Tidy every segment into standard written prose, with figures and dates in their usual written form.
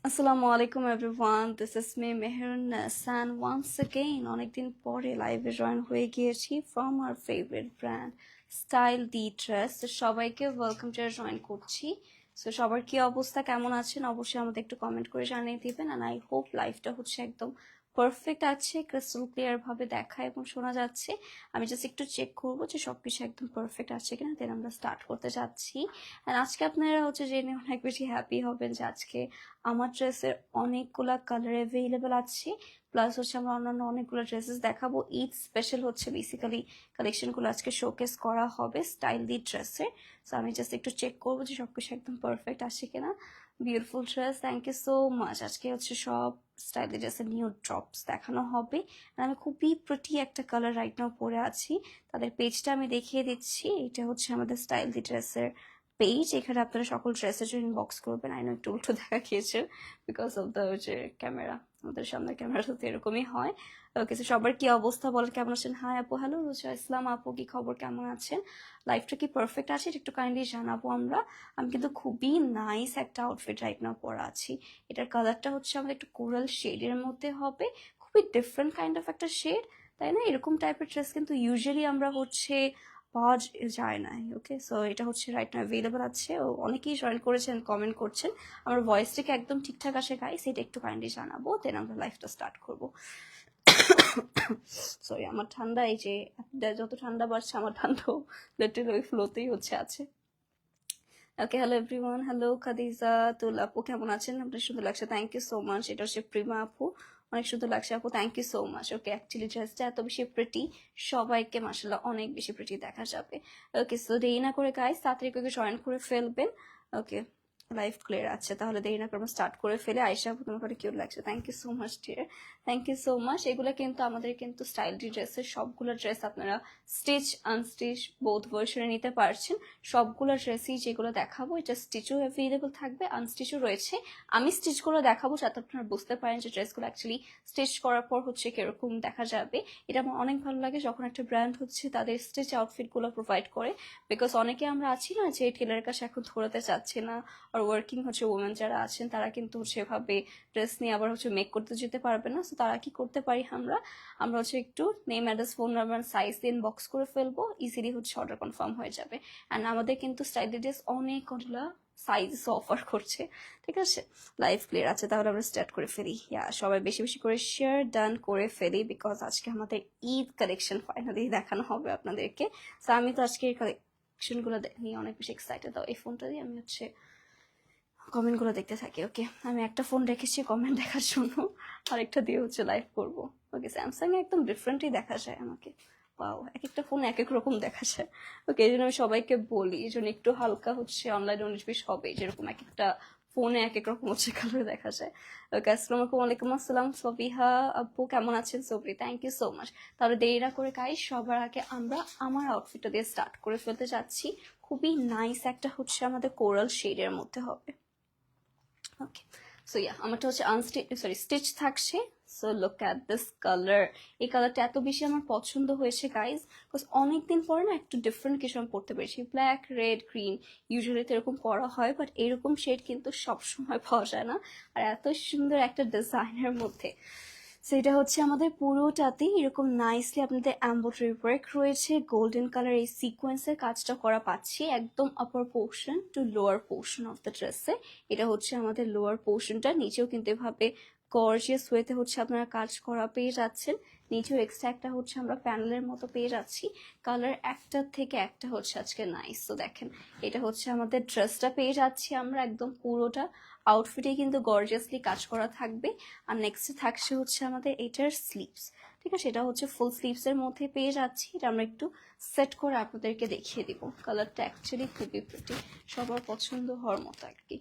আসসালামু আলাইকুম everyone, this is me Meherun Nasan once again. অনেকদিন পরে লাইভে জয়েন হয়ে গিয়েছি from our favourite brand style the dress. সবাইকে ওয়েলকাম টু জয়েন করছি। সো সবার কি অবস্থা, কেমন আছেন অবশ্যই আমাদের একটু কমেন্ট করে জানিয়ে দিবেন। অ্যান্ড আই হোপ লাইভটা হচ্ছে একদম পারফেক্ট আছে, ক্রিস্টাল ক্লিয়ার ভাবে দেখা এবং শোনা যাচ্ছে। আমি জাস্ট একটু চেক করবো যে সবকিছু একদম পারফেক্ট আছে কিনা, দেন আমরা স্টার্ট করতে যাচ্ছি। অ্যান্ড আজকে আপনারা হচ্ছে জেনে অনেক বেশি হ্যাপি হবেন যে আজকে আমার ড্রেসের অনেকগুলা কালার অ্যাভেলেবেল আছে, প্লাস হচ্ছে আমরা অন্যান্য অনেকগুলো ড্রেসেস দেখাবো। ঈদ স্পেশাল হচ্ছে বেসিক্যালি কালেকশনগুলো আজকে শোকেস করা হবে স্টাইল দি ড্রেসের। সো আমি জাস্ট একটু চেক করবো যে সবকিছু একদম পারফেক্ট আসে কিনা। Beautiful dress, thank you so much. আজকে হচ্ছে সব স্টাইল দি ড্রেসের নিউ ড্রপস দেখানো হবে। আর আমি খুবই প্রিটি একটা কালার রাইট নাও পরে আছি। তাদের পেজটা আমি দেখিয়ে দিচ্ছি। এটা হচ্ছে আমাদের স্টাইল দি ড্রেসের পেজ। এখানে আপনারা সকল ড্রেসের জন্য ইনবক্স করবেন। আই নো একটু উল্টো দেখা গিয়েছে বিকজ অফ দ্য যে ক্যামেরা, আমাদের সামনে ক্যামেরা তো এরকমই হয়। ওকে, সবার কি অবস্থা বলেন, কেমন আছেন? হাই আপু, হ্যালো রোজা ইসলাম আপু, কি খবর, কেমন আছেন? লাইফটা কি পারফেক্ট আছে একটু কাইন্ডলি জানাবো আমরা। আমি কিন্তু খুবই নাইস একটা আউটফিট রাইট নাও পরা আছি। এটার কালারটা হচ্ছে আমাদের একটু কোরাল শেডের মধ্যে হবে, খুবই ডিফারেন্ট কাইন্ড অফ একটা শেড, তাই না? এরকম টাইপের ড্রেস কিন্তু ইউজুয়ালি আমরা হচ্ছে পাওয়া যায় না। ওকে, সো এটা হচ্ছে রাইট নাও অ্যাভেলেবল আছে। ও অনেকেই জয়েন করেছেন, কমেন্ট করছেন। আমার ভয়েসটাকে একদম ঠিকঠাক আসে গাইস, এটা একটু কাইন্ডলি জানাবো, দেন আমরা লাইফটা স্টার্ট করবো। সরি, আমার ঠান্ডা, এই যে যত ঠান্ডা বাড়ছে আমার ঠান্ডাও লিটারালি ওই ফ্লোতেই হচ্ছে আছে। ওকে, হ্যালো এভরিওয়ান, হ্যালো খাদিজা তুল আপু, কেমন আছেন? আপনার সুন্দর লাগছে, থ্যাংক ইউ সো মাচ। এটা হচ্ছে প্রিমা আপু, অনেক সুন্দর লাগছে আপু, thank you so much. Okay, actually ড্রেসটা এত বেশি প্রিটি, সবাইকে মাসাল্লাহ অনেক বেশি প্রিটি দেখা যাবে। ওকে, সো দেরি না করে গাইস তাড়াতাড়ি করে জয়েন করে ফেলবেন। ওকে, লাইফ ক্লিয়ার আছে, তাহলে দেরি না করে স্টার্ট করে ফেলে। আয়সা আপু, তোমার কিউট লাগছে, thank you so much dear, thank you so much. এগুলো কিন্তু আমাদের কিন্তু স্টাইল ডি ড্রেসের সবগুলো ড্রেস আপনারা স্টিচ আনস্টিচ বোথ ভার্সনে নিতে পারছেন। সবগুলো ড্রেসই যেগুলো দেখাবো এটা স্টিচও অ্যাভেলেবল থাকবে, আনস্টিচও রয়েছে। আমি স্টিচগুলো দেখাবো যাতে আপনারা বুঝতে পারেন যে ড্রেসগুলো অ্যাকচুয়ালি স্টিচ করার পর হচ্ছে কিরকম দেখা যাবে। এটা আমার অনেক ভালো লাগে যখন একটা ব্র্যান্ড হচ্ছে তাদের স্টিচ আউটফিটগুলো প্রোভাইড করে, বিকজ অনেকে আমরা আছি না যে টেলারের কাছে এখন ধরাতে চাচ্ছে না, আর ওয়ার্কিং হচ্ছে ওমেন যারা আছেন তারা কিন্তু সেভাবে ড্রেস নিয়ে আবার হচ্ছে মেক করতে যেতে পারবে না। সো তারা কি করতে পারি আমরা, আমরা হচ্ছে একটু name address phone number size দিয়ে ইনবক্স করে ফেলবো, ইজিলি হচ্ছে অর্ডার কনফার্ম হয়ে যাবে। অ্যান্ড আমাদের কিন্তু স্টাইল ড্রেস অনেকগুলো সাইজ অফার করছে, ঠিক আছে? লাইভ ক্লিয়ার আছে, তাহলে আমরা স্টার্ট করে ফেলি। সবাই বেশি বেশি করে শেয়ার ডান করে ফেলি, বিকজ আজকে আমাদের ঈদ কালেকশন ফাইনালি দেখানো হবে আপনাদেরকে। তো আমি তো আজকে কালেকশনগুলো নিয়ে অনেক বেশি এক্সাইটেড। দাও এই ফোনটা দিয়ে আমি হচ্ছে কমেন্টগুলো দেখতে থাকি। ওকে, আমি একটা ফোন রেখেছি কমেন্ট দেখার জন্য, আরেকটা দিয়ে হচ্ছে লাইভ করবো। ওকে, স্যামসাং এ একদম ডিফারেন্টই দেখা যায় আমাকে। পাও এক একটা ফোন এক এক রকম দেখা যায়। ওকে, এই জন্য আমি সবাইকে বলি, এই জন্য একটু হালকা হচ্ছে অনলাইনে 19-20 হবে, যেরকম এক একটা ফোনে এক এক রকম হচ্ছে কালার দেখা যায়। ওকে, আসসালামু আলাইকুম। ওয়ালাইকুম আসসালাম সবিহা আপু, কেমন আছেন? সবরি, থ্যাংক ইউ সো মাচ। তাহলে দেরি না করে গাইস সবার আগে আমরা আমার আউটফিটটা দিয়ে স্টার্ট করে ফেলতে যাচ্ছি। খুবই নাইস একটা হচ্ছে আমাদের কোরাল শেডের মধ্যে হবে। ওকে, সো আমারটা হচ্ছে স্টিচ থাকছে। So look at this colour. এই কালারটা এত বেশি আমার পছন্দ হয়েছে গাইজ, বিকজ অনেকদিন পরে না একটু ডিফারেন্ট কিছু আমি পড়তে পেরেছি। ব্ল্যাক, রেড, গ্রিন ইউজুয়ালি তো এরকম পরা হয়, বাট এরকম শেড কিন্তু সবসময় পাওয়া যায় না, আর এত সুন্দর একটা ডিজাইনের মধ্যে। সেটা হচ্ছে আমাদের পুরোটাতেই এরকম নাইসলি আপনাদের এমব্রয়ডারি ওয়ার্ক রয়েছে, গোল্ডেন কালার এই সিকোয়েন্সের কাজটা করা পাচ্ছি একদম upper portion to lower portion of the ড্রেসে। এটা হচ্ছে আমাদের লোয়ার পোর্শনটা, নিচেও কিন্তু এভাবে গর্জিয়াস ওয়েতে হচ্ছে আপনারা কাজ করা পেয়ে যাচ্ছেন। নিচেও এক্সট্রা একটা হচ্ছে আমরা প্যানেলের মতো পেয়ে যাচ্ছি। কালার একটা থেকে একটা হচ্ছে আজকে নাইস। তো দেখেন, এটা হচ্ছে আমাদের ড্রেসটা পেয়ে যাচ্ছি আমরা একদম পুরোটা আউটফিটে কিন্তু গর্জিয়াসলি কাজ করা থাকবে। আর নেক্সট থাকছে হচ্ছে আমাদের এটার স্লিভস, ঠিক আছে? এটা হচ্ছে ফুল স্লিভসের মধ্যে পেয়ে যাচ্ছি। এটা আমরা একটু সেট করে আপনাদেরকে দেখিয়ে দিব। কালারটা অ্যাকচুয়ালি খুবই প্রিটি, সবার পছন্দ হওয়ার মতো আর কি।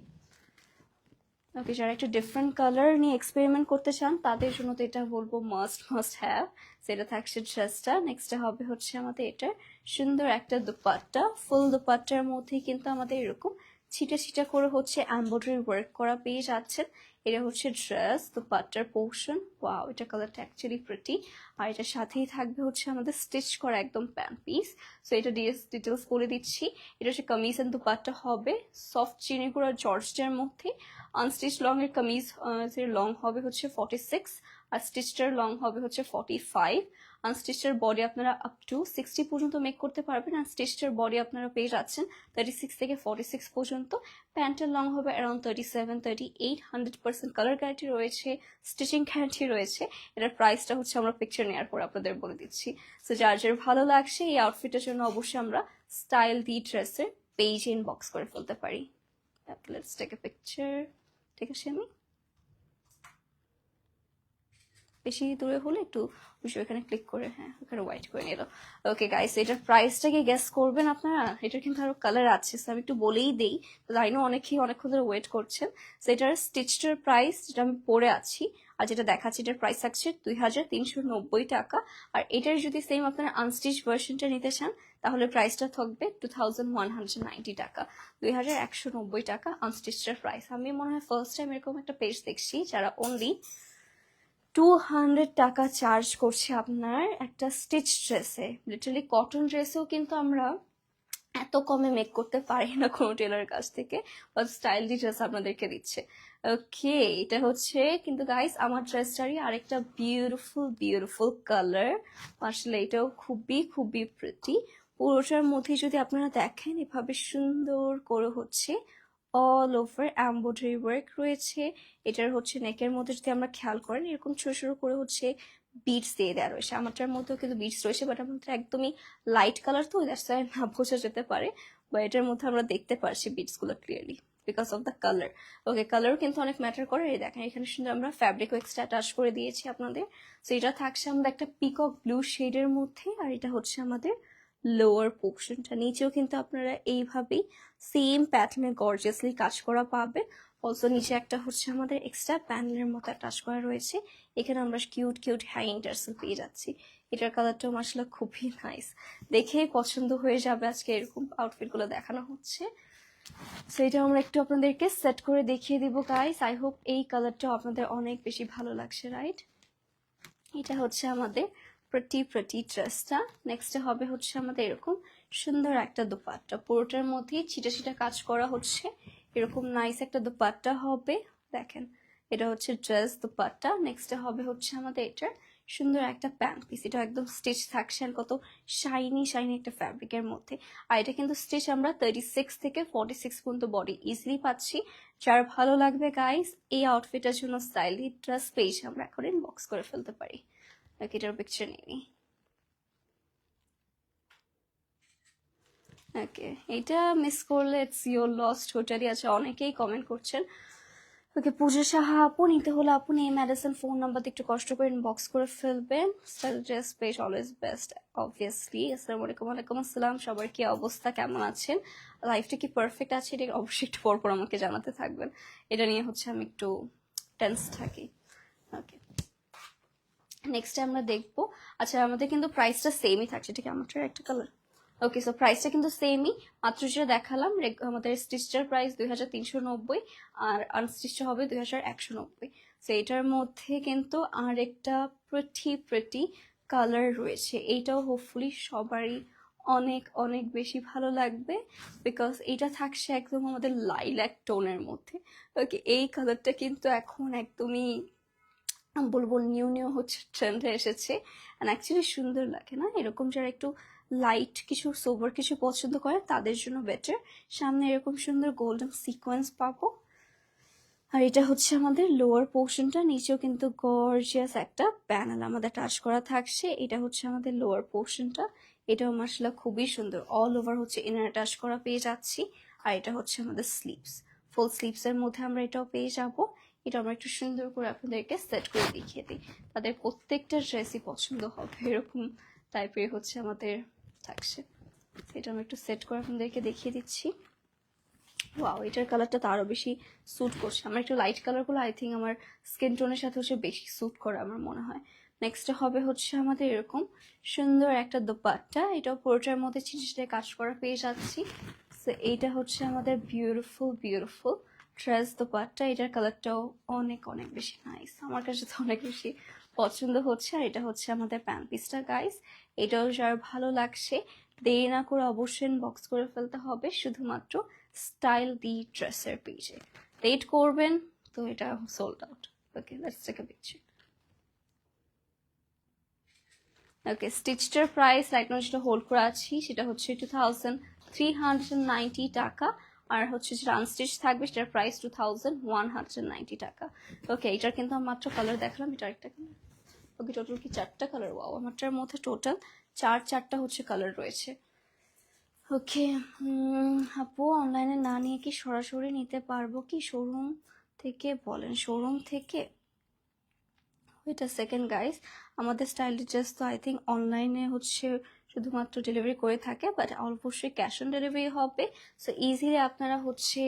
ওকে, যারা একটু ডিফারেন্ট কালার নিয়ে এক্সপেরিমেন্ট করতে চান তাদের জন্য তো এটা বলবো মাস্ট হ্যাভ। সেটা থাকছে ড্রেসটা। নেক্সটটা হবে হচ্ছে আমাদের এটা সুন্দর একটা দুপাট্টা, ফুল দুপাট্টার মধ্যে কিন্তু আমাদের এরকম ছিটা ছিটা করে হচ্ছে এমব্রয়ডারি ওয়ার্ক করা পেয়ে যাচ্ছেন। এটা হচ্ছে ড্রেস, দুপাট্টার পোর্শন। ওয়াও, এটা কালারটা অ্যাকচুয়ালি প্রিটি। আর এটার সাথেই থাকবে হচ্ছে আমাদের স্টিচ করা একদম প্যান্ট পিস। সো এটা ডিটেলস বলে দিচ্ছি। এটা হচ্ছে কামিজ এন্ড দুপাট্টা হবে সফট চিনি গুঁড়া জর্জের মধ্যে। আনস্টিচ লং এর কামিজ লং হবে হচ্ছে 46, আর স্টিচটার লং হবে হচ্ছে 45। আনস্টিচের বডি আপনারা আপ টু 60 পর্যন্ত মেক করতে পারবেন, আর স্টিচটার বডি আপনারা পেয়ে যাচ্ছেন 36 থেকে 46 পর্যন্ত। প্যান্টের লং হবে অ্যারাউন্ড 37, 38। 100% কালার গ্যারান্টি রয়েছে, স্টিচিং গ্যারান্টি রয়েছে। এটার প্রাইসটা হচ্ছে আমরা পিকচার নেওয়ার পর আপনাদের বলে দিচ্ছি। সো যার যার ভালো লাগছে এই আউটফিটের জন্য অবশ্যই আমরা স্টাইল দি ড্রেসের পেজ ইনবক্স করে ফেলতে পারি। Let's take a picture. ঠিক আছে, আমি বেশি দূরে হলে একটু এখানে ক্লিক করে, হ্যাঁ ওখানে হোয়াইট করে নিল। ওকে গাইস, এটার প্রাইসটা কি গেস করবেন আপনারা? এটার কিন্তু আরো কালার আছে, সো আমি একটু বলেই দেই, তাই না অনেকেই অনেকক্ষণ ধরে ওয়েট করছেন। সো এটার স্টিচটার প্রাইস যেটা আমি পরে আছি আর যেটা দেখাচ্ছি, এটার প্রাইস থাকছে 2390 টাকা। আর এটার যদি সেম আপনারা আনস্টিচ ভার্সনটা নিতে চান তাহলে প্রাইসটা থাকবে 2190 টাকা। 2190 টাকা আনস্টিচটার প্রাইস। আমি মনে হয় ফার্স্ট টাইম এরকম একটা পেজ দেখছি যারা অনলি 200 টাকা চার্জ করছে আপনার একটা স্টিচ ড্রেসে। লিটারালি কটন ড্রেসেও কিন্তু আমরা এত কমে মেক করতে পারি না কোনো টেলারের কাছ থেকে, বাট স্টাইলি ড্রেস আপনাদেরকে দিচ্ছে। ওকে, এটা হচ্ছে কিন্তু গাইস আমার ড্রেসটারই আরেকটা বিউটিফুল কালার। আসলে এটাও খুবই খুবই প্রিটি। পুরোটার মধ্যে যদি আপনারা দেখেন এভাবে সুন্দর করে হচ্ছে অল ওভার এমব্রয়ডারি ওয়ার্ক রয়েছে। এটার হচ্ছে নেকের মধ্যে যদি আমরা খেয়াল করেন এরকম ছোট ছোট করে হচ্ছে বিটস দিয়ে দেওয়া রয়েছে। আমারটার মধ্যেও কিন্তু বিটস রয়েছে, বাট আমাদের একদমই লাইট কালার তো না বোঝা যেতে পারে, বা এটার মধ্যে আমরা দেখতে পারছি বিটস গুলো clearly because of the colour. Okay, কালারও কিন্তু অনেক ম্যাটার করে। এই দেখেন এখানে সুন্দর আমরা ফ্যাব্রিকও এক্সট্রা অ্যাটাচ করে দিয়েছি আপনাদের। সো এটা থাকছে আমাদের একটা পিকক ব্লু শেডের মধ্যে, আর এটা হচ্ছে আমাদের লোয়ার পোর্শনটা। নিচেও কিন্তু আপনারা এইভাবেই সেম প্যাটার্নে গর্জিয়াসলি কাজ করা পাবেন। অলসো নিচে একটা হচ্ছে আমাদের এক্সট্রা প্যানেলের মতো অ্যাটাচ করা রয়েছে। এখানে আমরা কিউট হ্যাঙ্গিং টার্সেল পেয়ে যাচ্ছি। এটার কালারটাও মাশাআল্লাহ খুবই নাইস, দেখেই পছন্দ হয়ে যাবে। আজকে এরকম আউটফিটগুলো দেখানো হচ্ছে, সো এটা আমরা একটু আপনাদেরকে সেট করে দেখিয়ে দিব গাইস। আই হোপ এই কালারটাও আপনাদের অনেক বেশি ভালো লাগছে, রাইট? এটা হচ্ছে আমাদের প্রিটি ড্রেসটা। নেক্সটে হবে হচ্ছে আমাদের এরকম সুন্দর একটা দুপাট্টা, পুরোটার মধ্যেই ছিটা ছিটা কাজ করা হচ্ছে। এরকম নাইস একটা দুপাট্টা হবে, দেখেন এটা হচ্ছে ড্রেস দুপাট্টা। নেক্সটে হবে হচ্ছে আমাদের এটার সুন্দর একটা প্যান্ট পিস। এটা একদম স্টিচ থাকছে আর কত শাইনি একটা ফ্যাব্রিকের মধ্যে। আর এটা কিন্তু স্টিচ আমরা 36 থেকে 46 পর্যন্ত বডি ইজিলি পাচ্ছি। যার ভালো লাগবে গাইস এই আউটফিটের জন্য স্টাইলি ড্রেস পেজ আমরা এখন ইনবক্স করে ফেলতে পারি। এটার পিকচার নিই। ওকে, এটা মিস করলে ইটস ইউর লস্ট। হোটেলই আছে, অনেকেই কমেন্ট করছেন। ওকে, পূজা সাহা আপু নিতে হলে আপনি এই মেডিসিন ফোন নাম্বারতে একটু কষ্ট করে ইনবক্স করে ফেলবেন। Style dress page always best obviously. আসসালামু আলাইকুম। ওয়ালাইকুম আসসালাম। সবার কি অবস্থা, কেমন আছেন? লাইফটা কি পারফেক্ট আছে? এটা অবশ্যই একটু পরপর আমাকে জানাতে থাকবেন। এটা নিয়ে হচ্ছে আমি একটু টেন্স থাকি। ওকে, নেক্সট আমরা দেখবো। আচ্ছা, আমাদের কিন্তু প্রাইসটা সেমই থাকছে, ঠিক আছে? আমারটার একটা কালার। ওকে, সো প্রাইসটা কিন্তু সেমই। মাত্র যেটা দেখালাম আমাদের স্টিচটার প্রাইস 2390, আর আনস্টিচটা হবে 2190। সো এটার মধ্যে কিন্তু আর একটা প্রিটি কালার রয়েছে। এইটাও হোপফুলি সবারই অনেক বেশি ভালো লাগবে, বিকজ এটা থাকছে একদম আমাদের লাইল্যাক টোনের মধ্যে। ওকে, এই কালারটা কিন্তু এখন একদমই বলবো নিউ হচ্ছে ট্রেন্ডে এসেছে, অ্যান্ড অ্যাকচুয়ালি সুন্দর লাগে না? এরকম যারা একটু লাইট কিছু সোবার কিছু পছন্দ করে তাদের জন্য বেটার। সামনে এরকম সুন্দর গোল্ডেন সিকোয়েন্স পাবো। আর এটা হচ্ছে আমাদের লোয়ার পোর্শনটা, নিচেও কিন্তু গর্জিয়াস একটা প্যানেল আমাদের টাচ করা থাকছে। এটা হচ্ছে আমাদের লোয়ার পোর্শনটা, এটাও মাশাআল্লাহ খুবই সুন্দর। অল ওভার হচ্ছে ইনার টাচ করা পেয়ে যাচ্ছি। আর এটা হচ্ছে আমাদের স্লিভস, ফুল স্লিভসের মধ্যে আমরা এটাও পেয়ে যাবো। এটা আমরা একটু সুন্দর করে আপনাদেরকে সেট করে দেখিয়ে দিই, তাদের প্রত্যেকটা ড্রেসই পছন্দ হবে এরকম টাইপের হচ্ছে আমাদের থাকছে। এটা আমরা একটু সেট করে আপনাদেরকে দেখিয়ে দিচ্ছি। ওয়াও, এটার কালারটা তো আরো বেশি স্যুট করছে। আমার একটু লাইট কালারগুলো আই থিঙ্ক আমার স্কিন টোনের সাথে হচ্ছে বেশি স্যুট করে আমার মনে হয়। নেক্সট হবে হচ্ছে আমাদের এরকম সুন্দর একটা দোপাট্টা, এটাও পুরোটার মধ্যে ছিটে কাজ করা পেয়ে যাচ্ছি। সো এইটা হচ্ছে আমাদের বিউটিফুল বিউটিফুল ড্রেস দোপাট্টা। এটার কালারটাও অনেক অনেক বেশি নাইস, আমার কাছে তো অনেক বেশি পছন্দ হচ্ছে। আর এটা হচ্ছে আমাদের প্যান্ট পিসটা গাইস। এটাও যার ভালো লাগছে দেরি না করে অবশ্যই ইনবক্স করে ফেলতে হবে শুধুমাত্র স্টাইল দি ড্রেসের পেজে। লেট করবেন তো এটা sold out. Okay, let's take a picture. Okay, স্টিচটার প্রাইস এখন যেটা হোল্ড করে আছি সেটা হচ্ছে 2390 টাকা। আর হচ্ছে যেটা আনস্টিচ থাকবে সেটার প্রাইস 2190 টাকা। ওকে, এটার কিন্তু আমি মাত্র কালার দেখলাম, এটা একটা কালার। ওকে, টোটাল কি 4টা কালার? ওয়াও, আমারটার মধ্যে টোটাল চারটা হচ্ছে কালার রয়েছে। ওকে, আপু অনলাইনে না নিয়ে কি সরাসরি নিতে পারবো কি শোরুম থেকে? বলেন শোরুম থেকে। এটা সেকেন্ড গাইস, আমাদের স্টাইল ড্রেস তো আই থিঙ্ক অনলাইনে হচ্ছে শুধুমাত্র ডেলিভারি করে থাকে, বাট অবশ্যই ক্যাশ অন ডেলিভারি হবে। সো ইজিলি আপনারা হচ্ছে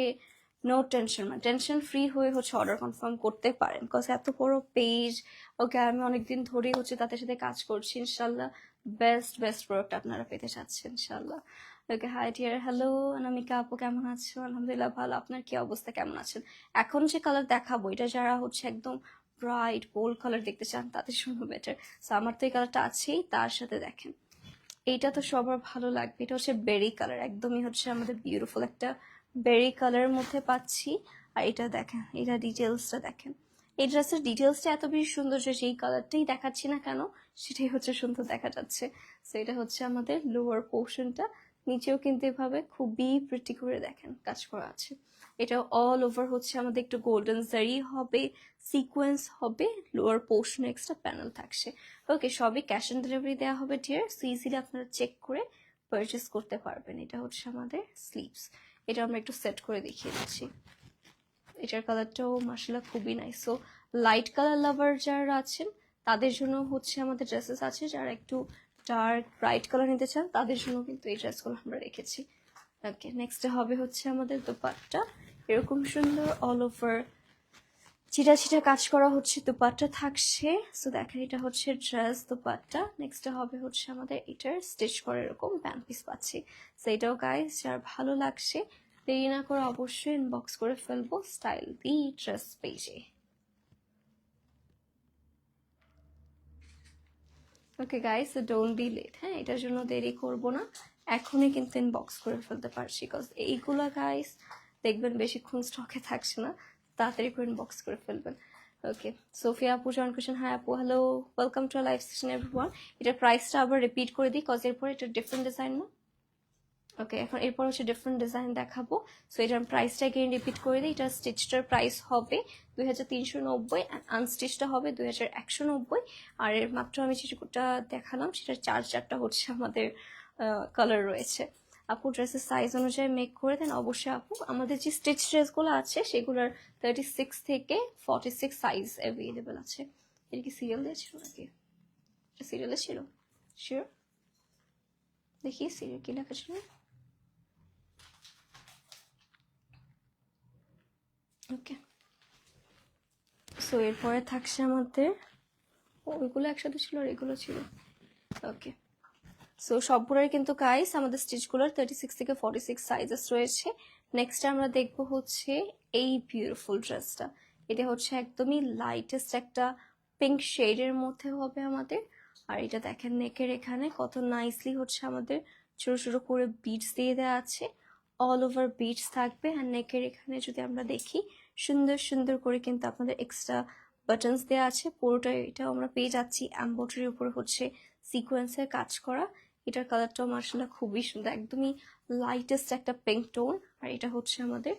নো টেনশন, মানে টেনশন ফ্রি হয়ে হচ্ছে অর্ডার কনফার্ম করতে পারেন। বিকজ এত বড় পেজ, ওকে, আমি অনেকদিন ধরেই হচ্ছে তাদের সাথে কাজ করছি। ইনশাল্লাহ বেস্ট বেস্ট প্রোডাক্ট আপনারা পেতে চাচ্ছেন ইনশাল্লাহ। ওকে, হাই ডিয়ার, হ্যালো অনামিকা আপু, কেমন আছো? আলহামদুলিল্লাহ ভালো, আপনার কি অবস্থা, কেমন আছেন? এখন যে কালার দেখাবো এটা যারা হচ্ছে একদম ব্রাইট বোল্ড কালার দেখতে চান তাদের জন্য বেটার। সো আমার তো এই কালারটা আছেই, তার সাথে দেখেন এইটা তো সবার ভালো লাগবে। এটা হচ্ছে বেরি কালার, একদমই হচ্ছে আমাদের বিউটিফুল একটা বেরি কালারের মধ্যে পাচ্ছি। আর এটা দেখেন, এটা ডিটেলসটা দেখেন। এই ড্রেসের ডিটেলসটা এত বেশি সুন্দর যে সেই কালারটাই দেখাচ্ছি না কেন সেটাই হচ্ছে সুন্দর দেখা যাচ্ছে। সো এটা হচ্ছে আমাদের লোয়ার পোর্শনটা, নিচেও কিন্তু এভাবে খুবই প্রিটি করে দেখেন কাজ করা আছে। এটা অল ওভার হচ্ছে আমাদের একটু গোল্ডেন জারি হবে, সিকোয়েন্স হবে, লোয়ার পোর্শনে এক্সট্রা প্যানেল থাকছে। ওকে, সবই ক্যাশ অন ডেলিভারি দেওয়া হবে ডিয়ার। সো ইজিলি আপনারা চেক করে পারচেস করতে পারবেন। এটা হচ্ছে আমাদের স্লিভস, এটা আমরা একটু সেট করে দেখিয়ে দিচ্ছি। এটার কালারটাও মার্শাল্লাহ খুবই নাইস। সো লাইট কালার লাভার যারা আছেন তাদের জন্য হচ্ছে আমাদের ড্রেসেস আছে, যারা একটু ডার্ক ব্রাইট কালার নিতে চান তাদের জন্য কিন্তু এই ড্রেসগুলো আমরা রেখেছি। ওকে, নেক্সট হবে হচ্ছে আমাদের দোপাট্টা, এরকম সুন্দর অল ওভার চিটা চিটা কাজ করা হচ্ছে দোপাট্টা থাকছে। সো দেখেন এটা হচ্ছে ড্রেস দোপাট্টা। নেক্সট হবে হচ্ছে আমাদের এটার স্টিচ করে এরকম প্যান্ট পিস পাচ্ছি। সো এটাও গাইস যার ভালো লাগছে দেরি না করে অবশ্যই ইনবক্স করে ফেলবো স্টাইল দি ড্রেস পেজে। Okay guys, don't be late. হ্যাঁ, এটার জন্য দেরি করব না, এখনই কিন্তু ইনবক্স করে ফেলতে পারছি। বিকজ এইগুলা গাইস দেখবেন বেশিক্ষণ স্টকে থাকছে না, তাড়াতাড়ি করে ইনবক্স করে ফেলবেন। ওকে, সোফিয়া আপু জয়েন করছেন। হ্যাঁ আপু, hello, welcome to live session everyone. এটার প্রাইসটা আবার রিপিট করে দিই, কজ এরপর এটা ডিফারেন্ট ডিজাইন না। ওকে, এখন এরপর হচ্ছে ডিফারেন্ট ডিজাইন দেখাবো। সো এটার প্রাইসটা এগেইন রিপিট করে দিই। এটার স্টিচটার প্রাইস হবে 2390, আনস্টিচটা হবে 2190। আর এর মাত্র আমি যেটা দেখালাম সেটার চারটা হচ্ছে আমাদের কালার রয়েছে। আপু ড্রেসের সাইজ অনুযায়ী মেক করে দেন। অবশ্যই আপু, আমাদের যে স্টিচ ড্রেসগুলো আছে সেগুলোর 36 থেকে 46 সাইজ অ্যাভেলেবেল আছে। এটা কি সিরিয়াল দিয়ে ছিল নাকি? সিরিয়ালে ছিল, শিওর দেখি সিরিয়াল কি লেখা ছিল। ওকে, সো এরপরে থাকছে আমাদের ওইগুলো একসাথে ছিল আর এগুলো ছিল। ওকে, সো সবগুলোর কিন্তু গাইস আমাদের স্টিচগুলোর 36 থেকে 46 সাইজেস রয়েছে। নেক্সট আমরা দেখবো হচ্ছে এই বিউটিফুল ড্রেসটা। এটা হচ্ছে একদমই লাইটেস্ট একটা পিঙ্ক শেডের মধ্যে হবে আমাদের। আর এটা দেখেন নেকের এখানে কত নাইসলি হচ্ছে আমাদের ছোট ছোট করে বিটস দিয়ে দেওয়া আছে, অল ওভার বিটস থাকবে। আর নেকের এখানে যদি আমরা দেখি সুন্দর সুন্দর করে কিন্তু আপনাদের এক্সট্রা বাটনস দেওয়া আছে। পুরোটা এটাও আমরা পেয়ে যাচ্ছি এমব্রয়ডারির উপরে হচ্ছে সিকোয়েন্সের কাজ করা। এটার কালারটাও মার্শাল্লাহ খুবই সুন্দর, একদমই লাইটেস্ট একটা পিঙ্ক টোন। আর এটা হচ্ছে আমাদের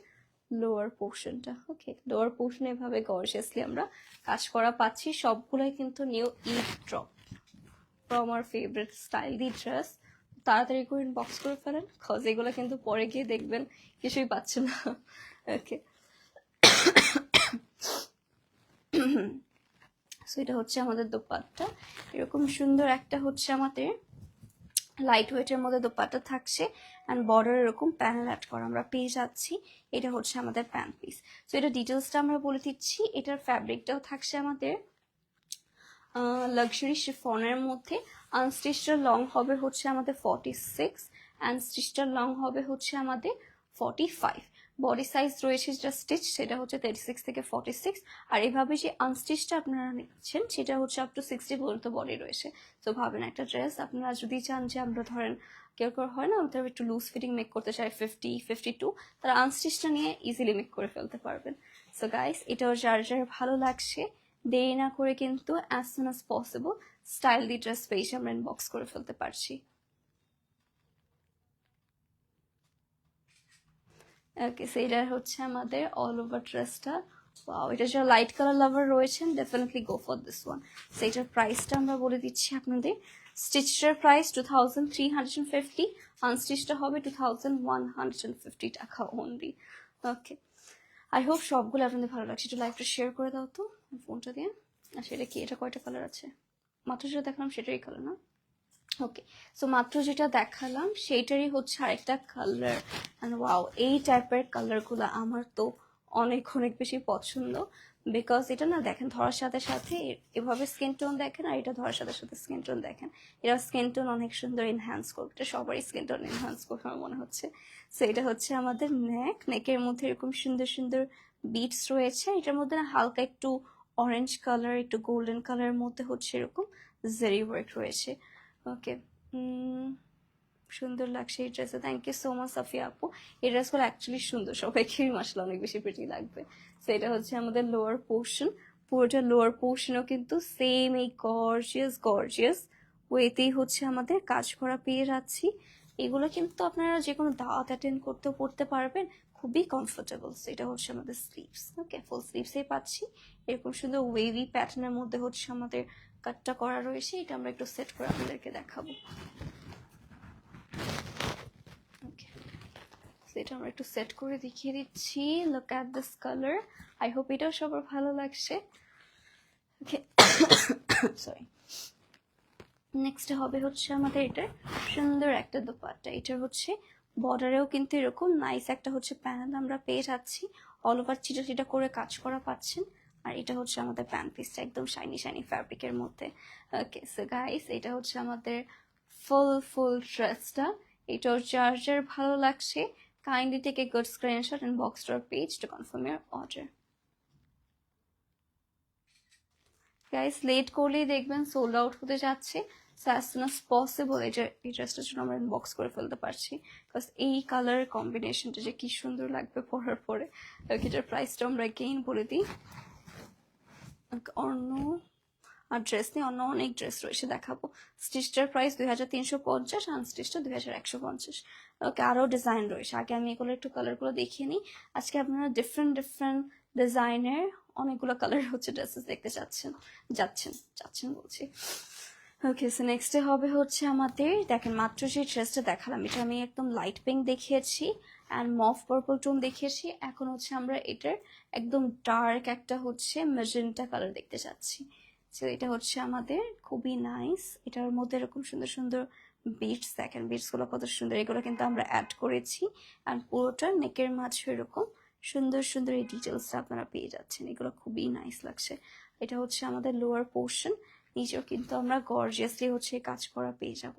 লোয়ার পোর্শনটা। ওকে, লোয়ার পোর্শনে এভাবে গর্জিয়াসলি আমরা কাজ করা পাচ্ছি। সবগুলোই কিন্তু নিউ ঈদ ড্রপ ফ্রম আমার ফেভারিট স্টাইল দি ড্রেস। তাড়াতাড়ি করে ইনবক্স করে ফেলেন, কজ এগুলো কিন্তু পরে গিয়ে দেখবেন কিছুই পাচ্ছেন না। ওকে, সো এটা হচ্ছে আমাদের দোপাট্টা, এরকম সুন্দর একটা হচ্ছে আমাদের লাইট ওয়েটের মধ্যে দোপাট্টা থাকছে অ্যান্ড বর্ডার এরকম প্যানেল অ্যাড করা আমরা পেয়ে যাচ্ছি। এটা হচ্ছে আমাদের প্যান্ট পিস। সো এটা ডিটেলসটা আমরা বলে দিচ্ছি। এটার ফ্যাব্রিকটাও থাকছে আমাদের লাক্সারি শিফনের মধ্যে। আনস্টিচটার লং হবে হচ্ছে আমাদের 46 অ্যান্ড স্টিচটার লং হবে হচ্ছে আমাদের 45। বডি সাইজ রয়েছে যেটা স্টিচ সেটা হচ্ছে 36 থেকে 46। আর এভাবে যে আনস্টিচটা আপনারা নিচ্ছেন সেটা হচ্ছে আপ টু 60 পর্যন্ত বডি রয়েছে। তো ভাবেন একটা ড্রেস আপনারা যদি চান যে আমরা ধরেন কেউ কেউ হয় না আমাদের একটু লুজ ফিটিং মেক করতে চাই 50, 52, তারা আনস্টিচটা নিয়ে ইজিলি মেক করে ফেলতে পারবেন। সো গাইস, এটাও যার যার ভালো লাগছে দেরি না করে কিন্তু as soon as possible style the dress পেজে আমরা ইনবক্স করে ফেলতে পারছি। ওকে, সো এটা হচ্ছে আমাদের অল ওভার ড্রেসটা। ওয়াও, এটা যারা লাইট কালার লাভার রয়েছেন definitely go for this one. So এটার প্রাইসটা আমরা বলে দিচ্ছি আপনাদের। স্টিচটার প্রাইস 2350, আনস্টিচটা হবে 2150 টাকা অনলি। ওকে, আই হোপ সবগুলো আপনাদের ভালো লাগছে। একটু লাইভটা শেয়ার করে দাও তো ফোনটা দিয়ে। আচ্ছা, এটা কি, এটা কয়টা কালার আছে? মাত্র যেটা দেখালাম সেটারই কালার না? ওকে, সো মাত্র যেটা দেখালাম সেইটারই হচ্ছে আরেকটা কালার। অ্যান্ড ওয়াও, এই টাইপের কালারগুলো আমার তো অনেক অনেক বেশি পছন্দ। বিকজ এটা না দেখেন ধরার সাথে সাথে এভাবে স্কিন টোন দেখেন, আর এটা ধরার সাথে সাথে স্কিন টোন দেখেন, এটা স্কিন টোন অনেক সুন্দর এনহ্যান্স করবে। এটা সবারই স্কিন টোন এনহ্যান্স করবে আমার মনে হচ্ছে। সো এটা হচ্ছে আমাদের নেকের মধ্যে এরকম সুন্দর সুন্দর বিটস রয়েছে। এটার মধ্যে না হালকা একটু অরেঞ্জ কালার, একটু গোল্ডেন কালারের মধ্যে হচ্ছে এরকম জেরি ওয়ার্ক রয়েছে। ওকে, সুন্দর লাগছে এই ড্রেসে। Thank you so much Safia আপু। এই ড্রেসগুলো অ্যাকচুয়ালি সুন্দর, সবাইকেই মাসাল্লাহ অনেক বেশি প্রিটি লাগবে। সো এটা হচ্ছে আমাদের লোয়ার পোর্শন। পুরোটা লোয়ার পোর্শনও কিন্তু সেম এই গর্জিয়াস গর্জিয়াস ওয়েতেই হচ্ছে আমাদের কাজ করা পেয়ে যাচ্ছি। এগুলো কিন্তু আপনারা যে কোনো দাওয়াত অ্যাটেন্ড করতেও পড়তে পারবেন, খুবই কমফোর্টেবল। এটা হচ্ছে আমাদের স্লিভস। ওকে, ফুল স্লিভসেই পাচ্ছি এরকম সুন্দর ওয়েভি প্যাটার্নের মধ্যে হচ্ছে আমাদের কাটটা করা রয়েছে। এটা আমরা একটু সেট করে আপনাদেরকে দেখাবো। ওকে, এটা আমরা একটু সেট করে দেখিয়ে দিচ্ছি। Look at this colour. I hope এটাও সবার ভালো লাগছে। ওকে, সরি। নেক্সট হবে হচ্ছে আমাদের এটার সুন্দর একটা দোপাট্টা। এটার হচ্ছে বর্ডারেও কিন্তু এরকম নাইস একটা হচ্ছে প্যানেল আমরা পেয়ে যাচ্ছি। অল ওভার চিটা চিটা করে কাজ করা পাচ্ছেন। আর এটা হচ্ছে আমাদের প্যান্ট পিসটা একদম শাইনি শাইনি ফ্যাব্রিকের মধ্যে। ওকে, সো গাইস, এটা হচ্ছে আমাদের ফুল ড্রেসটা। এটাও যার যার ভালো লাগছে kindly take a good screenshot and box our page to confirm your order. Guys, late করলেই দেখবেন সোল্ড আউট হতে যাচ্ছে। So as soon as possible এই ড্রেসটার জন্য আমরা ইনবক্স করে ফেলতে পারছি। বিকজ এই কালার কম্বিনেশনটা যে কি সুন্দর লাগবে পরার পরে। এটার প্রাইসটা আমরা এগেইন বলে দিই। অন্য আর ড্রেস নিয়ে অন্য অনেক ড্রেস রয়েছে দেখাবো। স্টিচটার প্রাইস 2350, আনস্টিচটা 2150। ওকে, আরও ডিজাইন রয়েছে। আগে আমি এগুলো একটু কালারগুলো দেখিয়ে নিই। আজকে আপনারা ডিফারেন্ট ডিজাইনের অনেকগুলো কালার হচ্ছে ড্রেসেস দেখতে যাচ্ছেন বলছি। ওকে, সো নেক্সটে হবে হচ্ছে আমাদের, দেখেন মাত্র যে ড্রেসটা দেখালাম এটা আমি একদম লাইট পিঙ্ক দেখিয়েছি অ্যান্ড মফ পার্পল টোন দেখিয়েছি। এখন হচ্ছে আমরা এটার একদম ডার্ক একটা হচ্ছে ম্যাজেন্টা কালার দেখতে চাচ্ছি। সো এটা হচ্ছে আমাদের খুবই নাইস। এটার মধ্যে এরকম সুন্দর সুন্দর বিটস, দেখেন বিটসগুলো কত সুন্দর। এগুলো কিন্তু আমরা অ্যাড করেছি অ্যান্ড পুরোটা নেকের মাঝে এরকম সুন্দর সুন্দর এই ডিটেলসটা আপনারা পেয়ে যাচ্ছেন। এগুলো খুবই নাইস লাগছে। এটা হচ্ছে আমাদের লোয়ার পোর্শন। নিচেও কিন্তু আমরা গর্জিয়াসলি হচ্ছে কাজ করা পেয়ে যাব।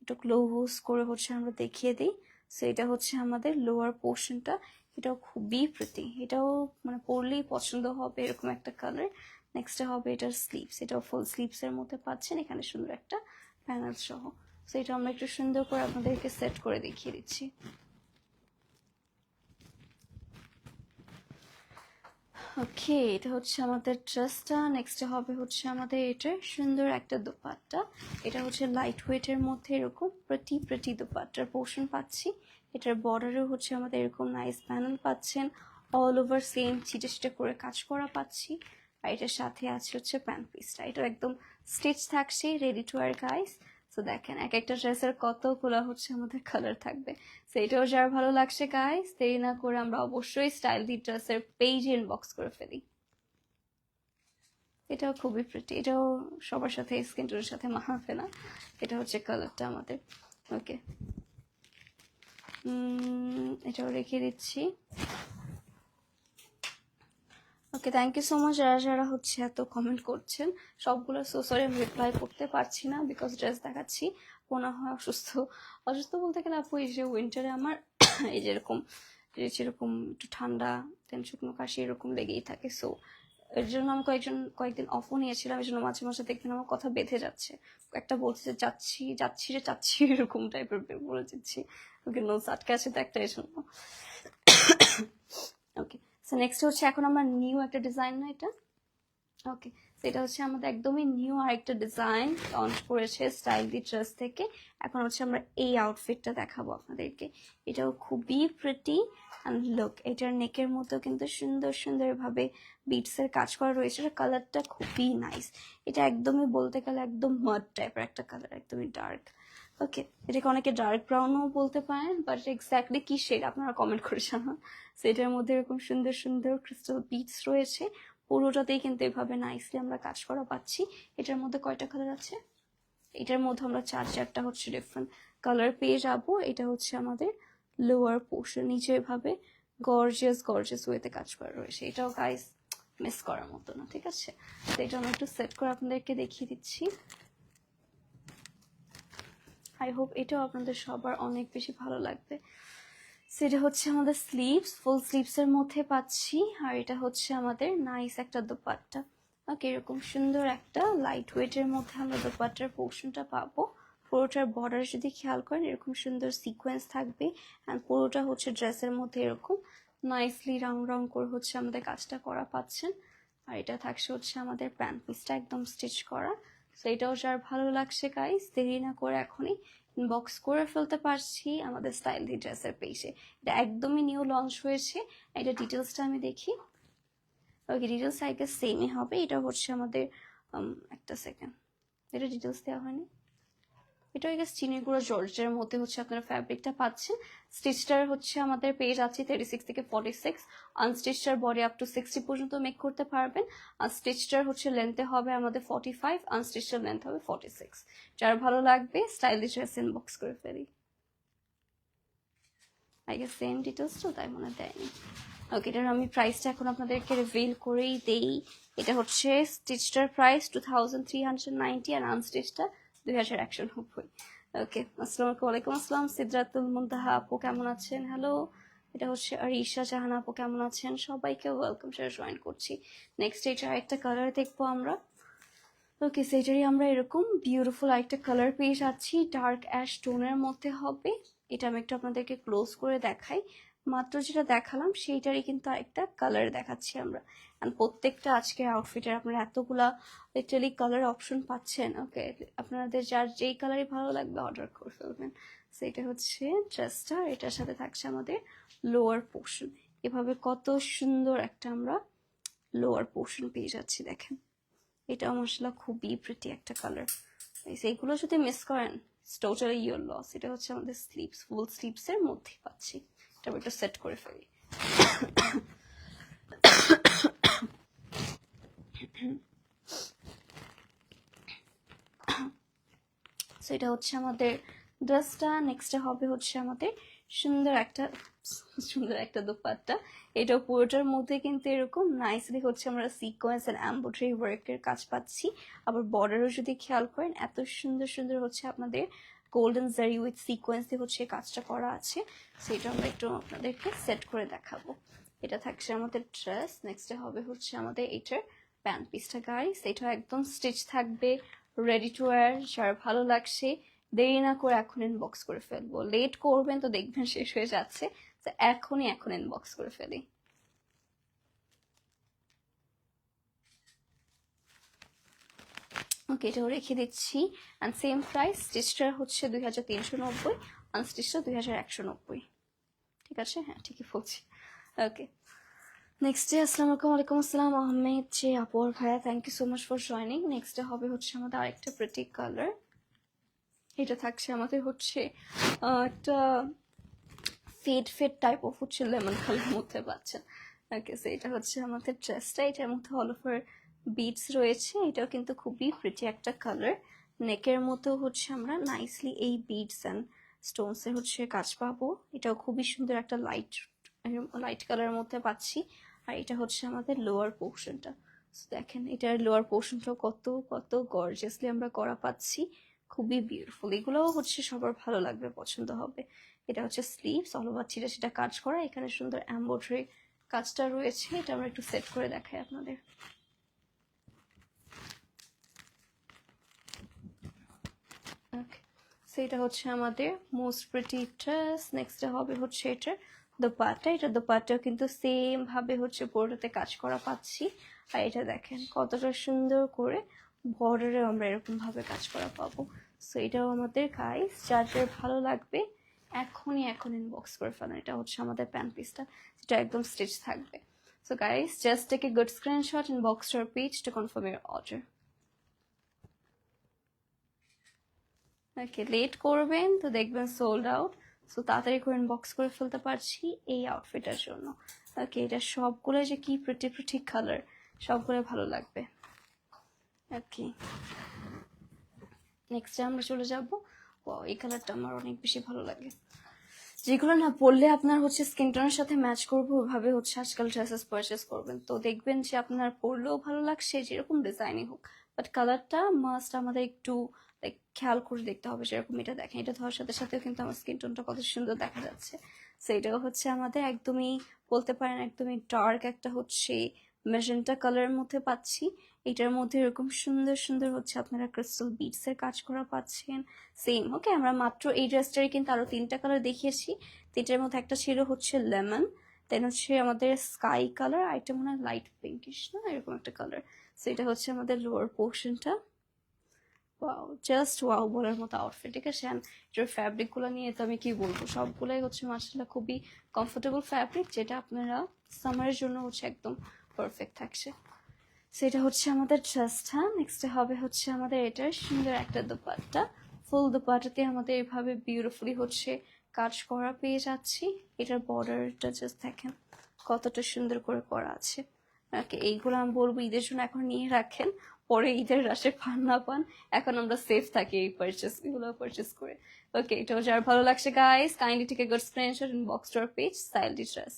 একটু ক্লোজ করে হচ্ছে আমরা দেখিয়ে দিই। সো এটা হচ্ছে আমাদের লোয়ার পোর্শনটা। এটাও খুবই প্রিটি, এটাও মানে পরলেই পছন্দ হবে এরকম একটা কালার। নেক্সট হবে এটার স্লিভস। এটাও ফুল স্লিভসের মধ্যে পাচ্ছেন, এখানে সুন্দর একটা প্যানেল সহ। সো এটা আমরা একটু সুন্দর করে আপনাদেরকে সেট করে দেখিয়ে দিচ্ছি। ওকে, এটা হচ্ছে আমাদের ড্রেসটা। নেক্সট হবে হচ্ছে আমাদের এটার সুন্দর একটা দোপাট্টা। এটা হচ্ছে লাইট ওয়েটের মধ্যে এরকম প্রিটি দোপাট্টার পোর্শন পাচ্ছি। এটার বর্ডারেও হচ্ছে আমাদের এরকম নাইস প্যানেল পাচ্ছেন। অল ওভার সেম ছিটে ছিটে করে কাজ করা পাচ্ছি। আর এটার সাথে আছে হচ্ছে প্যান্ট পিসটা। এটা একদম স্টিচ থাকছে, রেডি টু ওয়্যার গাইস। তো দেখেন এক একটা ড্রেসের কতগুলো হচ্ছে আমাদের কালার থাকবে। সো এটাও যার ভালো লাগছে গাইস, দেরি না করে আমরা অবশ্যই স্টাইল দি ড্রেসের পেজে ইনবক্স করে ফেলি। এটাও খুবই প্রিটি, এটাও সবার সাথে স্কিন টোনের সাথে মানাবে না। এটা হচ্ছে কালারটা আমাদের। ওকে, এটাও রেখে দিচ্ছি। ওকে, থ্যাংক ইউ সো মাচ যারা যারা হচ্ছে এত কমেন্ট করছেন। সবগুলো সো সরি আমি রিপ্লাই করতে পারছি না বিকজ ড্রেস দেখাচ্ছি, মনে হয় অসুস্থ। অসুস্থ বলতে গেলে আপু এই যে উইন্টারে আমার এই যেরকম যেরকম একটু ঠান্ডা দেন শুকনো কাশি এরকম লেগেই থাকে। সো এর জন্য আমি কয়েকদিন অফও নিয়েছিলাম, এই জন্য মাঝে মাঝে দেখবেন আমার কথা বেঁধে যাচ্ছে। একটা বলছে যে যাচ্ছি যাচ্ছি রে যাচ্ছি এরকম টাইপের বলে দিচ্ছি। ওকে, নোটস আটকে আছে তো একটা, এই জন্য। ওকে, সো নেক্সট হচ্ছে এখন আমরা নিউ একটা ডিজাইন, না এটা ওকে, সেটা হচ্ছে আমাদের একদমই নিউ আরেকটা ডিজাইন লঞ্চ করেছে স্টাইল দি ড্রেস থেকে। এখন হচ্ছে আমরা এই আউটফিটটা দেখাবো আপনাদেরকে। এটাও খুবই প্রিটি অ্যান্ড লুক, এটার নেকের মতো কিন্তু সুন্দর সুন্দরভাবে বিটসের কাজ করা রয়েছে। আর কালারটা খুবই নাইস। এটা একদমই বলতে গেলে একদম মাড টাইপের একটা কালার, একদমই ডার্ক। ওকে, এটাকে অনেকে ডার্ক ব্রাউনও বলতে পারেন, বাট এক্স্যাক্টলি কি শেড আপনারা কমেন্ট করে জানান। সেটার মধ্যে এরকম সুন্দর সুন্দর ক্রিস্টাল বিটস রয়েছে পুরোটাতেই, কিন্তু এভাবে নাইসলি আমরা কাজ করা পাচ্ছি। এটার মধ্যে কয়টা কালার আছে? এটার মধ্যে আমরা চারটা হচ্ছে ডিফারেন্ট কালার পেয়ে যাবো। এটা হচ্ছে আমাদের লোয়ার পোর্শন, নিচে এভাবে গর্জিয়াস ওয়েতে কাজ করা রয়েছে। এটাও গাইস মিস করার মতো না, ঠিক আছে? তো এটা আমি একটু সেট করে আপনাদেরকে দেখিয়ে দিচ্ছি। আই হোপ এটাও আপনাদের সবার অনেক বেশি ভালো লাগবে। সেটা হচ্ছে আমাদের স্লিভস, ফুল স্লিভসের মধ্যে পাচ্ছি। আর এটা হচ্ছে আমাদের নাইস একটা দোপাট্টা। ওকে, এরকম সুন্দর একটা লাইট ওয়েটের মধ্যে আমরা দোপাট্টার পোর্শনটা পাবো। পুরোটার বর্ডার যদি খেয়াল করেন এরকম সুন্দর সিকোয়েন্স থাকবে, অ্যান্ড পুরোটা হচ্ছে ড্রেসের মধ্যে এরকম নাইসলি রাউন্ড করে হচ্ছে আমাদের কাজটা করা পাচ্ছেন। আর এটা থাকছে হচ্ছে আমাদের প্যান্ট পিসটা একদম স্টিচ করা। সো এটাও যার ভালো লাগছে গাইস, দেরি না করে এখনই ইনবক্স করে ফেলতে পারছি আমাদের স্টাইল দি ড্রেসের পেজে। এটা একদমই নিউ লঞ্চ হয়েছে। এটা ডিটেলসটা আমি দেখি। ওকে, ডিটেলস আই গেস সেমই হবে। এটা হচ্ছে আমাদের একটা সেকেন্ড, এটা ডিটেলস দেওয়া হয়নি। এটা আই গেস চিনি গুঁড়ো জর্জের মধ্যে হচ্ছে আপনারা ফ্যাব্রিকটা পাচ্ছেন। স্টিচটার হচ্ছে আমাদের পেজ আছে 36 থেকে 46। আনস্টিচটার বডি আপ টু 60 পর্যন্ত মেক করতে পারবেন। আর স্টিচটার হচ্ছে লেন্থে হবে আমাদের 45, আনস্টিচটার লেন্থ হবে 46। যার ভালো লাগবে স্টাইলিশ ড্রেস ইনবক্স করে ফেলি। আই গেস সেম ডিটেলস তো, তাই মনে দেয়নি। ওকে, এটার আমি প্রাইসটা এখন আপনাদেরকে রিভিল করেই দেই। এটা হচ্ছে স্টিচটার প্রাইস 2390 আর আনস্টিচটা 2190। ওকে, আসসালামু আলাইকুম। আসসালাম সিদরাতুল মুনতাহা আপু, কেমন আছেন? হ্যালো। এটা হচ্ছে আরিশা জাহান আপু, কেমন আছেন? সবাইকে ওয়েলকাম, সেটা জয়েন করছি। নেক্সট এটা একটা কালার দেখবো আমরা। ওকে, সেটারই আমরা এরকম বিউটিফুল একটা কালার পেয়ে যাচ্ছি, ডার্ক অ্যাশ টোনের মধ্যে হবে। এটা আমি একটু আপনাদেরকে ক্লোজ করে দেখাই। মাত্র যেটা দেখালাম সেইটারই কিন্তু আরেকটা কালার দেখাচ্ছি আমরা। আর প্রত্যেকটা আজকের আউটফিটের আপনারা এতগুলা লিটারালি কালার অপশন পাচ্ছেন। ওকে, আপনাদের যার যেই কালারই ভালো লাগবে অর্ডার করে ফেলবেন। সেটা হচ্ছে ড্রেসটা, এটার সাথে থাকছে আমাদের লোয়ার পোর্শন। এভাবে কত সুন্দর একটা আমরা লোয়ার পোর্শন পেয়ে যাচ্ছি, দেখেন। এটাও মাশাআল্লাহ খুবই প্রিটি একটা কালার। এইগুলো যদি মিস করেন টোটালি ইউর লস। এটা হচ্ছে আমাদের স্লিভস, ফুল স্লিভসের মধ্যে পাচ্ছি। এটা একটু সেট করে ফেলি। সো এটা হচ্ছে আমাদের ড্রেসটা। নেক্সটে হবে হচ্ছে আমাদের সুন্দর একটা দোপাট্টা। এটা পুরোটার মধ্যে কিন্তু এরকম নাইসলি হচ্ছে আমরা সিকোয়েন্স এন্ড এমব্রয়ডারি ওয়ার্কের কাজ পাচ্ছি। আবার বর্ডারও যদি খেয়াল করেন এত সুন্দর সুন্দর হচ্ছে আপনাদের গোল্ডেন জারি উইথ সিকোয়েন্স দিয়ে হচ্ছে কাজটা করা আছে। সেটা আমরা একটু আপনাদেরকে সেট করে দেখাবো। এটা থাকছে আমাদের ড্রেস। নেক্সটে হবে হচ্ছে আমাদের এটার প্যান্ট পিসটা। গাইস এটা একদম স্টিচ থাকবে, রেডি টু ওয়্যার। যার ভালো লাগছে দেরি না করে এখন ইনবক্স করে ফেলবো। লেট করবেন তো দেখবেন শেষ হয়ে যাচ্ছে। তো এখন ইনবক্স করে ফেলি। ওকে, এটাও রেখে দিচ্ছি। অ্যান্ড সেম প্রাইস, স্টিচটার হচ্ছে 2390, আনস্টিচটা 2190। ঠিক আছে? হ্যাঁ, ঠিকই বলছি। ওকে, নেক্সট ডে আসসালামু আলাইকুম। আসসালাম আহমেদ যে আপর ভাইয়া, thank you so much for joining. Next day হবে হচ্ছে আমাদের আরেকটা প্রিটি কালার। এটা থাকছে আমাদের হচ্ছে একটা ফেড টাইপ অফ হচ্ছে লেমন কালার মধ্যে পাচ্ছেন। ওকে, সো এটা হচ্ছে আমাদের ড্রেসটা। এটার মধ্যে অল ওভার বিটস রয়েছে। এটাও কিন্তু খুবই প্রিটি একটা কালার। নেকের মতো হচ্ছে আমরা নাইসলি এই বিটস অ্যান্ড স্টোনস এর হচ্ছে কাজ পাবো। এটাও খুবই সুন্দর একটা লাইট কালারের মধ্যে পাচ্ছি। আর এটা হচ্ছে আমাদের লোয়ার পোর্শনটা। দেখেন এটার লোয়ার পোর্শনটা কত কত গর্জিয়াসলি আমরা করা পাচ্ছি, খুবই বিউটিফুল। এগুলোও হচ্ছে সবার ভালো লাগবে, পছন্দ হবে। এটা হচ্ছে স্লিভস, অল ওভার ছিটা সেটা কাজ করা, এখানে সুন্দর এমব্রয়ডারি কাজটা রয়েছে। এটা আমরা একটু সেট করে দেখাই আপনাদের। ওকে, সেটা হচ্ছে আমাদের মোস্ট প্রিটি ড্রেস। নেক্সট হবে হচ্ছে এটা দোপাট্টা। এটা দোপাট্টাও কিন্তু সেম ভাবে হচ্ছে পুরোটাতে কাজ করা পাচ্ছি। আর এটা দেখেন কতটা সুন্দর করে বর্ডারে আমরা এরকম ভাবে কাজ করা পাবো। সো এটাও আমাদের গাইস যার যার ভালো লাগবে এখনই ইনবক্স করে ফেলেন। এটা হচ্ছে আমাদের প্যান্ট পিসটা, যেটা একদম স্টিচ থাকবে। So guys just take a good screenshot inbox to our page to confirm your order. Okay, late করবেন তো দেখবেন সোল্ড আউট। সো তাড়াতাড়ি করে ইনবক্স করে ফেলতে পারছি এই আউটফিটের জন্য। ওকে, এটা সবগুলো যে কি প্রিটি প্রিটি কালার, সবগুলো ভালো লাগবে। ওকে, নেক্সট আমরা চলে যাব। এই কালারটা আমার অনেক বেশি ভালো লাগে, যেগুলো না পরলে আপনার হচ্ছে স্কিন টোনের সাথে ম্যাচ করবো ওভাবে হচ্ছে আজকাল ড্রেসেস পারচেস করবেন, তো দেখবেন যে আপনার পরলেও ভালো লাগছে যেরকম ডিজাইনই হোক, বাট কালারটা মাস্ট আমাদের একটু লাইক খেয়াল করে দেখতে হবে। যেরকম এটা দেখেন, এটা ধোয়ার সাথে সাথেও কিন্তু আমার স্কিন টোনটা কত সুন্দর দেখা যাচ্ছে। সো এটাও হচ্ছে আমাদের একদমই বলতে পারেন একদমই ডার্ক একটা হচ্ছে ম্যাজেন্টা কালারের মধ্যে পাচ্ছি। এটার মধ্যে এরকম সুন্দর সুন্দর হচ্ছে আপনারা ক্রিস্টাল বিটস এর কাজ করা পাচ্ছেন। সেম ওকে, আমরা মাত্র এই ড্রেসটারই কিন্তু আরো 3টা কালার দেখিয়েছি। এটার মধ্যে একটা ছিল হচ্ছে লেমন, দেন হচ্ছে আমাদের স্কাই কালার, আর এটা মনে হয় লাইট পিঙ্কিশ না এরকম একটা কালার। সো এটা হচ্ছে আমাদের লোয়ার পোর্শনটা। ওয়াও, জাস্ট ওয়াও বলার মতো আউটফিট। ঠিক আছে, এটার ফ্যাব্রিকগুলো নিয়ে তো আমি কি বলবো, সবগুলোই হচ্ছে মাশাআল্লাহ খুবই কমফোর্টেবল ফ্যাব্রিক, যেটা আপনারা সামারের জন্য হচ্ছে একদম পারফেক্ট থাকছে। সেটা হচ্ছে আমাদের ড্রেসটা। নেক্সট হবে হচ্ছে আমাদের এটার সুন্দর একটা দোপাট্টা। ফুল দোপাট্টাতে আমাদের এভাবে বিউটিফুলি হচ্ছে কাজ করা পেয়ে যাচ্ছি। এটার বর্ডারটা জাস্ট দেখেন কতটা সুন্দর করে করা আছে। ওকে, এইগুলো আমি বলবো ঈদের জন্য এখন নিয়ে রাখেন, পরে ঈদের রাশে পান না পান, এখন আমরা সেফ থাকি এই এগুলো পারচেস করে। ওকে, এটাও যার ভালো লাগছে guys kindly take a good screenshot inbox to our page style the dress.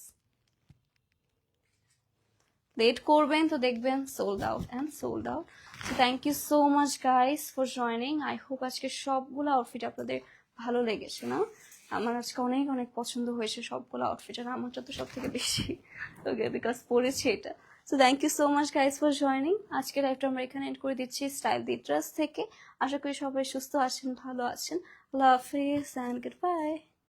Late করবেন তো দেখবেন sold out and sold out. So thank you so much guys for joining. I hope আজকে সবগুলো আউটফিট আপনাদের ভালো লেগেছে না? আমার আজকে অনেক অনেক পছন্দ হয়েছে সবগুলো আউটফিট, আর আমারটা তো সব থেকে বেশি। ওকে, বিকজ পরেছি এটা। So thank you so much guys for joining. আজকের লাইভটা আমরা এখানে এন্ড করে দিচ্ছি স্টাইল দি ড্রেস থেকে। আশা করি সবাই সুস্থ আছেন, ভালো আছেন। আল্লাহ হাফিজ অ্যান্ড গুড বাই।